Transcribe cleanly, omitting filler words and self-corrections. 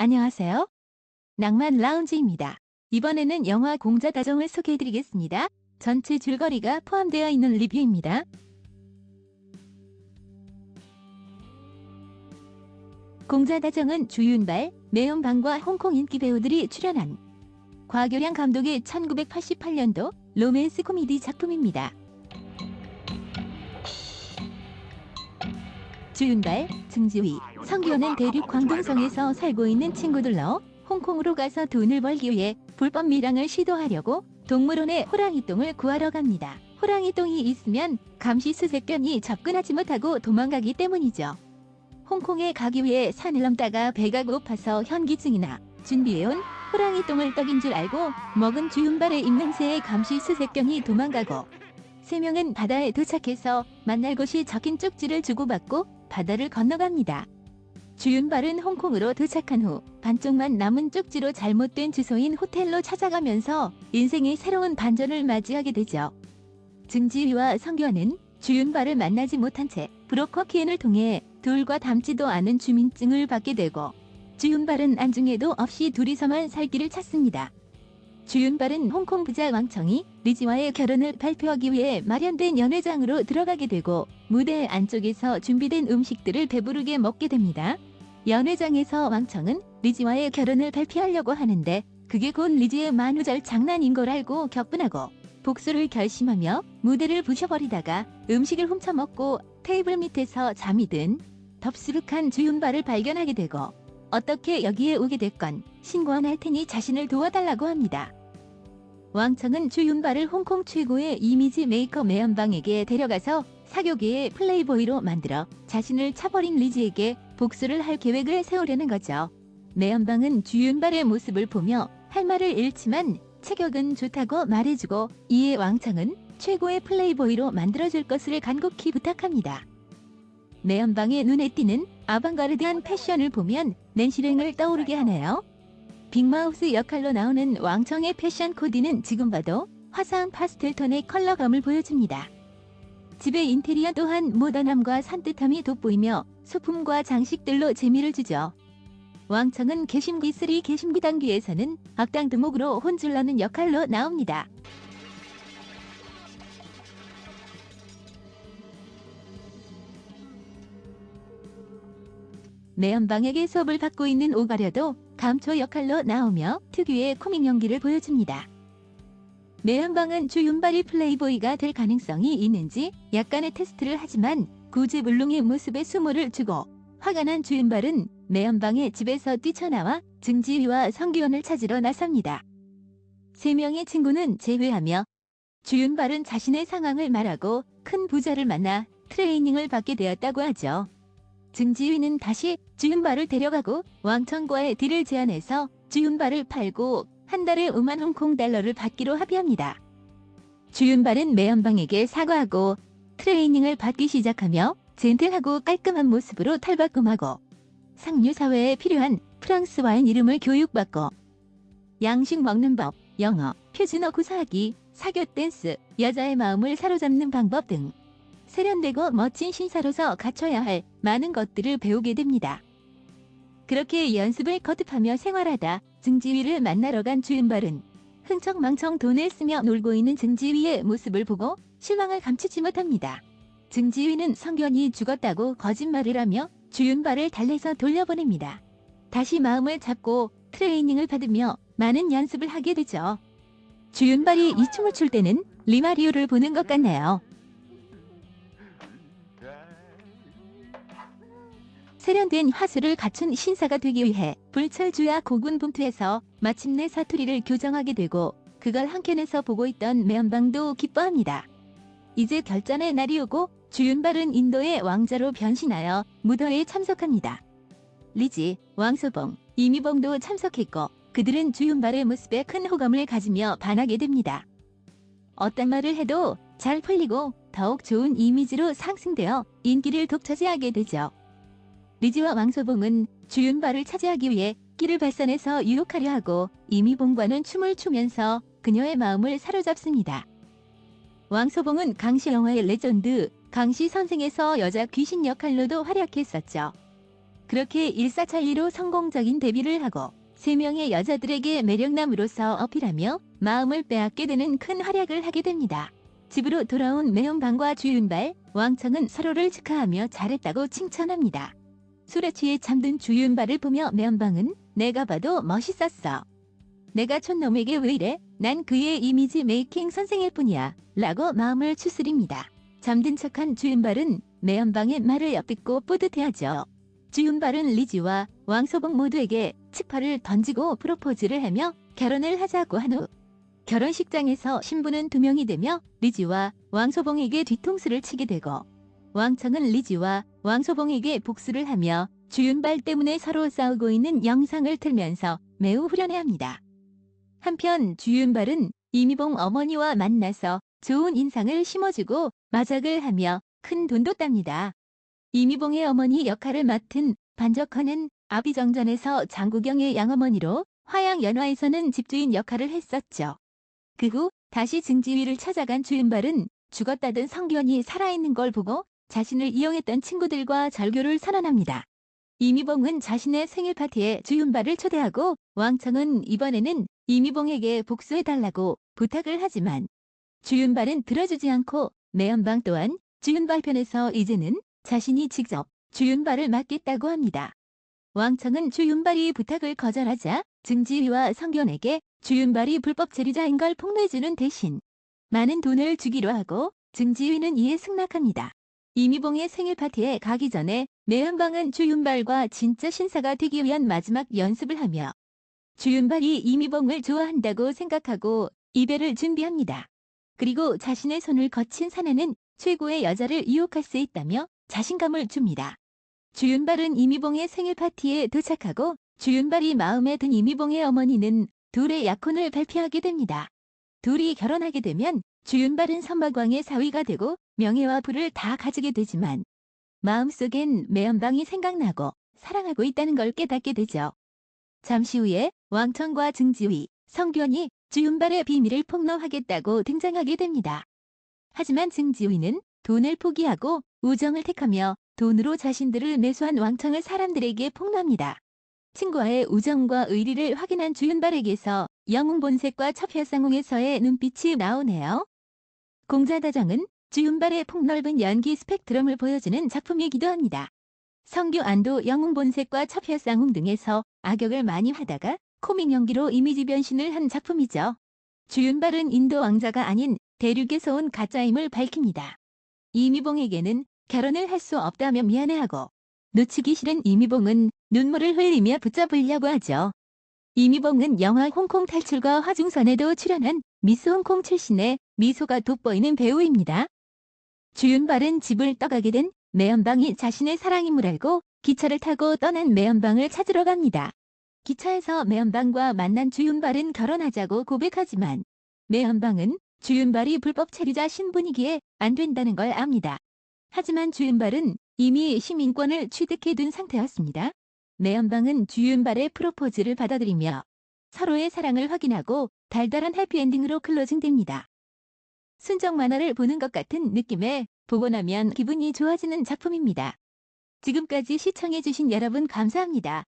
안녕하세요. 낭만 라운지입니다. 이번에는 영화 공자다정을 소개해드리겠습니다. 전체 줄거리가 포함되어 있는 리뷰입니다. 공자다정은 주윤발, 매운방과 홍콩 인기 배우들이 출연한 곽유량 감독의 1988년도 로맨스 코미디 작품입니다. 주윤발, 증지휘, 성기호는 대륙 광동성에서 살고 있는 친구들로 홍콩으로 가서 돈을 벌기 위해 불법 밀항을 시도하려고 동물원에 호랑이똥을 구하러 갑니다. 호랑이똥이 있으면 감시수색견이 접근하지 못하고 도망가기 때문이죠. 홍콩에 가기 위해 산을 넘다가 배가 고파서 현기증이나 준비해온 호랑이똥을 떡인 줄 알고 먹은 주윤발의 입냄새에 감시수색견이 도망가고 세 명은 바다에 도착해서 만날 곳이 적힌 쪽지를 주고받고 바다를 건너갑니다. 주윤발은 홍콩으로 도착한 후 반쪽만 남은 쪽지로 잘못된 주소인 호텔로 찾아가면서 인생의 새로운 반전을 맞이하게 되죠. 증지휘와 성규환은 주윤발을 만나지 못한 채 브로커 키엔을 통해 둘과 닮지도 않은 주민증을 받게 되고 주윤발은 안중에도 없이 둘이서만 살 길을 찾습니다. 주윤발은 홍콩 부자 왕청이 리지와의 결혼을 발표하기 위해 마련된 연회장으로 들어가게 되고 무대 안쪽에서 준비된 음식들을 배부르게 먹게 됩니다. 연회장에서 왕청은 리지와의 결혼을 발표하려고 하는데 그게 곧 리지의 만우절 장난인 걸 알고 격분하고 복수를 결심하며 무대를 부셔버리다가 음식을 훔쳐먹고 테이블 밑에서 잠이 든 덥수룩한 주윤발을 발견하게 되고 어떻게 여기에 오게 됐건 신고할 테니 자신을 도와달라고 합니다. 왕청은 주윤발을 홍콩 최고의 이미지 메이커 매연방에게 데려가서 사교계의 플레이보이로 만들어 자신을 차버린 리지에게 복수를 할 계획을 세우려는 거죠. 매연방은 주윤발의 모습을 보며 할 말을 잃지만 체격은 좋다고 말해주고 이에 왕청은 최고의 플레이보이로 만들어줄 것을 간곡히 부탁합니다. 매연방의 눈에 띄는 아방가르드한 패션을 보면 낸시랭을 떠오르게 하네요. 빅마우스 역할로 나오는 왕청의 패션 코디는 지금 봐도 화사한 파스텔 톤의 컬러감을 보여줍니다. 집의 인테리어 또한 모던함과 산뜻함이 돋보이며 소품과 장식들로 재미를 주죠. 왕청은 개심기 3 개심기 단기에서는 악당 두목으로 혼쭐나는 역할로 나옵니다. 매연방에게 수업을 받고 있는 오가려도 감초 역할로 나오며 특유의 코믹 연기를 보여줍니다. 매연방은 주윤발이 플레이보이가 될 가능성이 있는지 약간의 테스트를 하지만 구제불능의 모습에 수모를 주고 화가 난 주윤발은 매연방의 집에서 뛰쳐나와 증지휘와 성기원을 찾으러 나섭니다. 세 명의 친구는 제외하며 주윤발은 자신의 상황을 말하고 큰 부자를 만나 트레이닝을 받게 되었다고 하죠. 증지휘는 다시 주윤발을 데려가고 왕청과의 딜을 제안해서 주윤발을 팔고 한 달에 5만 홍콩 달러를 받기로 합의합니다. 주윤발은 매연방에게 사과하고 트레이닝을 받기 시작하며 젠틀하고 깔끔한 모습으로 탈바꿈하고 상류 사회에 필요한 프랑스 와인 이름을 교육받고 양식 먹는 법, 영어, 표준어 구사하기, 사교 댄스, 여자의 마음을 사로잡는 방법 등 세련되고 멋진 신사로서 갖춰야 할 많은 것들을 배우게 됩니다. 그렇게 연습을 거듭하며 생활하다 증지휘를 만나러 간 주윤발은 흥청망청 돈을 쓰며 놀고 있는 증지휘의 모습을 보고 실망을 감추지 못합니다. 증지휘는 성견이 죽었다고 거짓말을 하며 주윤발을 달래서 돌려보냅니다. 다시 마음을 잡고 트레이닝을 받으며 많은 연습을 하게 되죠. 주윤발이 이 춤을 출 때는 리마리오를 보는 것 같네요. 세련된 화술을 갖춘 신사가 되기 위해 불철주야 고군분투해서 마침내 사투리를 교정하게 되고 그걸 한켠에서 보고 있던 매연방도 기뻐합니다. 이제 결전의 날이 오고 주윤발은 인도의 왕자로 변신하여 무더에 참석합니다. 리지, 왕소봉, 이미봉도 참석했고 그들은 주윤발의 모습에 큰 호감을 가지며 반하게 됩니다. 어떤 말을 해도 잘 풀리고 더욱 좋은 이미지로 상승되어 인기를 독차지하게 되죠. 리지와 왕소봉은 주윤발을 차지하기 위해 끼를 발산해서 유혹하려 하고 이미봉과는 춤을 추면서 그녀의 마음을 사로잡습니다. 왕소봉은 강시 영화의 레전드 강시 선생에서 여자 귀신 역할로도 활약했었죠. 그렇게 일사천리로 성공적인 데뷔를 하고 3명의 여자들에게 매력남으로서 어필하며 마음을 빼앗게 되는 큰 활약을 하게 됩니다. 집으로 돌아온 매운방과 주윤발, 왕청은 서로를 축하하며 잘했다고 칭찬합니다. 술에 취해 잠든 주윤발을 보며 매운방은 내가 봐도 멋있었어. 내가 촌놈에게 왜 이래? 난 그의 이미지 메이킹 선생일 뿐이야. 라고 마음을 추스립니다. 잠든 척한 주윤발은 매운방의 말을 엿듣고 뿌듯해하죠. 주윤발은 리지와 왕소봉 모두에게 치파를 던지고 프로포즈를 하며 결혼을 하자고 한 후 결혼식장에서 신부는 2명이 되며 리지와 왕소봉에게 뒤통수를 치게 되고 왕청은 리지와 왕소봉에게 복수를 하며 주윤발 때문에 서로 싸우고 있는 영상을 틀면서 매우 후련해합니다. 한편 주윤발은 이미봉 어머니와 만나서 좋은 인상을 심어주고 마작을 하며 큰 돈도 땁니다. 이미봉의 어머니 역할을 맡은 반적헌은 아비정전에서 장구경의 양어머니로 화양연화에서는 집주인 역할을 했었죠. 그 후 다시 증지위를 찾아간 주윤발은 죽었다던 성견이 살아있는 걸 보고 자신을 이용했던 친구들과 절교를 선언합니다. 이미봉은 자신의 생일 파티에 주윤발을 초대하고 왕청은 이번에는 이미봉에게 복수해달라고 부탁을 하지만 주윤발은 들어주지 않고 매연방 또한 주윤발 편에서 이제는 자신이 직접 주윤발을 맡겠다고 합니다. 왕청은 주윤발이 부탁을 거절하자 증지위와 성견에게 주윤발이 불법 체류자인 걸 폭로해주는 대신 많은 돈을 주기로 하고 증지위는 이에 승낙합니다. 이미봉의 생일 파티에 가기 전에 매연방은 주윤발과 진짜 신사가 되기 위한 마지막 연습을 하며 주윤발이 이미봉을 좋아한다고 생각하고 이별을 준비합니다. 그리고 자신의 손을 거친 사내는 최고의 여자를 유혹할 수 있다며 자신감을 줍니다. 주윤발은 이미봉의 생일 파티에 도착하고 주윤발이 마음에 든 이미봉의 어머니는 둘의 약혼을 발표하게 됩니다. 둘이 결혼하게 되면 주윤발은 선박왕의 사위가 되고 명예와 부를 다 가지게 되지만 마음속엔 매연방이 생각나고 사랑하고 있다는 걸 깨닫게 되죠. 잠시 후에 왕청과 증지위, 성견이 주윤발의 비밀을 폭로하겠다고 등장하게 됩니다. 하지만 증지위는 돈을 포기하고 우정을 택하며 돈으로 자신들을 매수한 왕청을 사람들에게 폭로합니다. 친구와의 우정과 의리를 확인한 주윤발에게서 영웅본색과 첩혈상궁에서의 눈빛이 나오네요. 공자다정은 주윤발의 폭넓은 연기 스펙트럼을 보여주는 작품이기도 합니다. 성규 안도 영웅본색과 첩혈상궁 등에서 악역을 많이 하다가 코믹 연기로 이미지 변신을 한 작품이죠. 주윤발은 인도 왕자가 아닌 대륙에서 온 가짜임을 밝힙니다. 이미봉에게는 결혼을 할 수 없다며 미안해하고 놓치기 싫은 이미봉은 눈물을 흘리며 붙잡으려고 하죠. 이미봉은 영화 홍콩 탈출과 화중선에도 출연한 미스 홍콩 출신의 미소가 돋보이는 배우입니다. 주윤발은 집을 떠가게 된 매연방이 자신의 사랑임을 알고 기차를 타고 떠난 매연방을 찾으러 갑니다. 기차에서 매연방과 만난 주윤발은 결혼하자고 고백하지만 매연방은 주윤발이 불법 체류자 신분이기에 안 된다는 걸 압니다. 하지만 주윤발은 이미 시민권을 취득해둔 상태였습니다. 매연방은 주윤발의 프로포즈를 받아들이며 서로의 사랑을 확인하고 달달한 해피엔딩으로 클로징됩니다. 순정 만화를 보는 것 같은 느낌에 보고 나면 기분이 좋아지는 작품입니다. 지금까지 시청해주신 여러분 감사합니다.